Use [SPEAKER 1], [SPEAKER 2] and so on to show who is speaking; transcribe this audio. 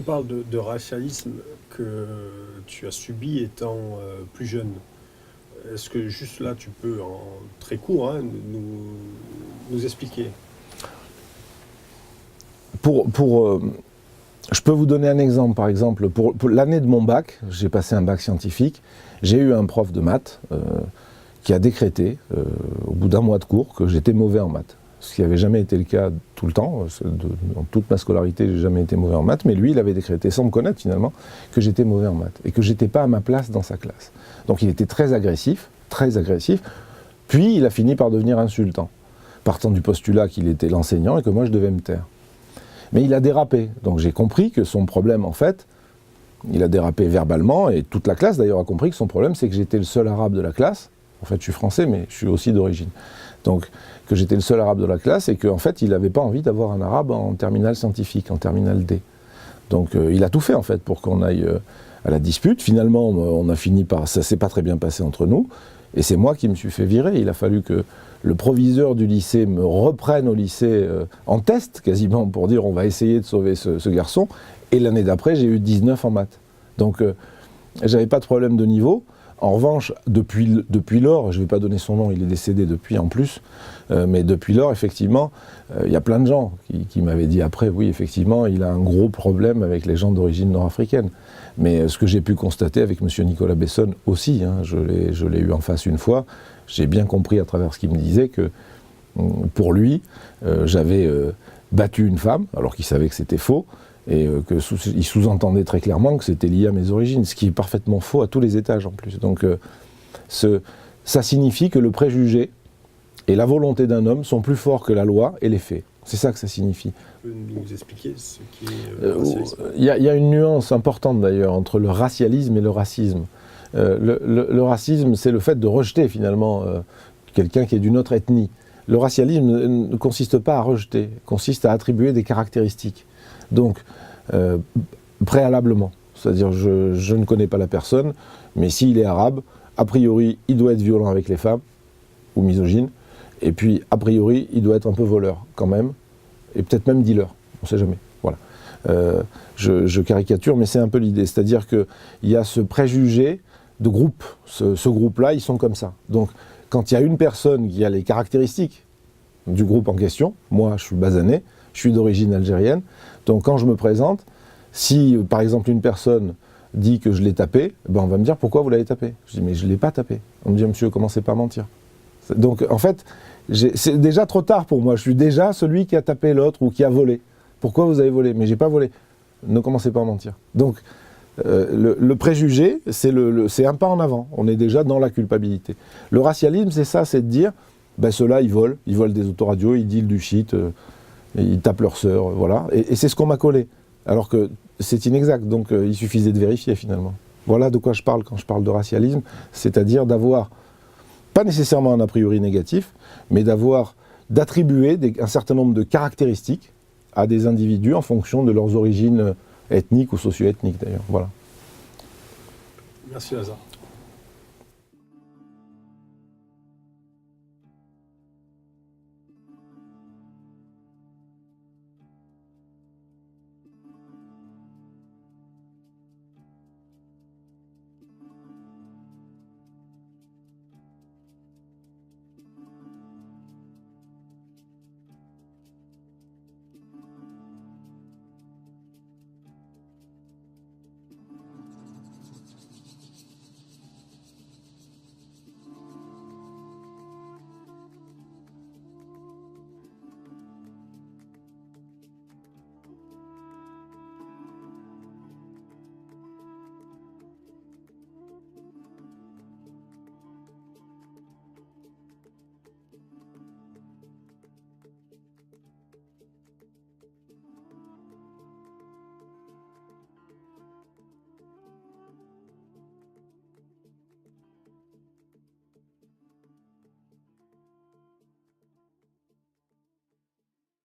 [SPEAKER 1] parles de racialisme que tu as subi étant plus jeune. Est-ce que juste là, tu peux, en très court, hein, nous expliquer?
[SPEAKER 2] Je peux vous donner un exemple, par exemple, pour l'année de mon bac, j'ai passé un bac scientifique, j'ai eu un prof de maths qui a décrété, au bout d'un mois de cours, que j'étais mauvais en maths. Ce qui n'avait jamais été le cas tout le temps. Dans toute ma scolarité, je n'ai jamais été mauvais en maths, mais lui, il avait décrété, sans me connaître finalement, que j'étais mauvais en maths et que j'étais pas à ma place dans sa classe. Donc il était très agressif, puis il a fini par devenir insultant, partant du postulat qu'il était l'enseignant et que moi je devais me taire. Mais il a dérapé, donc j'ai compris que son problème en fait, il a dérapé verbalement, et toute la classe d'ailleurs a compris que son problème c'est que j'étais le seul arabe de la classe. En fait je suis français mais je suis aussi d'origine. Donc que j'étais le seul arabe de la classe et qu'en fait il n'avait pas envie d'avoir un arabe en terminale scientifique, en terminale D. Donc il a tout fait en fait pour qu'on aille à la dispute. Finalement on a fini par, ça s'est pas très bien passé entre nous, et c'est moi qui me suis fait virer. Il a fallu que le proviseur du lycée me reprenne au lycée en test quasiment pour dire on va essayer de sauver ce garçon, et l'année d'après j'ai eu 19 en maths. Donc j'avais pas de problème de niveau. En revanche, depuis lors, je ne vais pas donner son nom, il est décédé depuis en plus, mais depuis lors, effectivement, il y a plein de gens qui m'avaient dit après, oui, effectivement, il a un gros problème avec les gens d'origine nord-africaine. Mais ce que j'ai pu constater avec M. Nicolas Besson aussi, hein, je l'ai eu en face une fois, j'ai bien compris à travers ce qu'il me disait que pour lui, j'avais battu une femme, alors qu'il savait que c'était faux, et qu'il sous-entendait très clairement que c'était lié à mes origines, ce qui est parfaitement faux à tous les étages en plus. Donc ça signifie que le préjugé et la volonté d'un homme sont plus forts que la loi et les faits. C'est ça que ça signifie.
[SPEAKER 1] Tu peux nous expliquer ce qui est le racialisme?
[SPEAKER 2] Il y a une nuance importante d'ailleurs entre le racialisme et le racisme. Le racisme, c'est le fait de rejeter finalement quelqu'un qui est d'une autre ethnie. Le racialisme ne consiste pas à rejeter, consiste à attribuer des caractéristiques. Donc, préalablement, c'est-à-dire je ne connais pas la personne, mais s'il est arabe, a priori, il doit être violent avec les femmes, ou misogyne, et puis, a priori, il doit être un peu voleur, quand même, et peut-être même dealer, on ne sait jamais, voilà. Je caricature, mais c'est un peu l'idée, c'est-à-dire qu'il y a ce préjugé de groupe, ce groupe-là, ils sont comme ça. Donc, quand il y a une personne qui a les caractéristiques du groupe en question, moi, je suis basanais, je suis d'origine algérienne, donc quand je me présente, si par exemple une personne dit que je l'ai tapé, ben on va me dire pourquoi vous l'avez tapé. Je dis mais je ne l'ai pas tapé. On me dit monsieur, commencez pas à mentir. Donc en fait, c'est déjà trop tard pour moi, je suis déjà celui qui a tapé l'autre ou qui a volé. Pourquoi vous avez volé? Mais j'ai pas volé. Ne commencez pas à mentir. Donc le préjugé, c'est un pas en avant, on est déjà dans la culpabilité. Le racialisme, c'est ça, c'est de dire, ben ceux-là ils volent des autoradios, ils dealent du shit, ils tapent leur sœur, voilà. Et c'est ce qu'on m'a collé. Alors que c'est inexact, donc il suffisait de vérifier finalement. Voilà de quoi je parle quand je parle de racialisme, c'est-à-dire d'avoir, pas nécessairement un a priori négatif, mais d'attribuer un certain nombre de caractéristiques à des individus en fonction de leurs origines ethniques ou socio-ethniques d'ailleurs. Voilà.
[SPEAKER 1] Merci Lazare.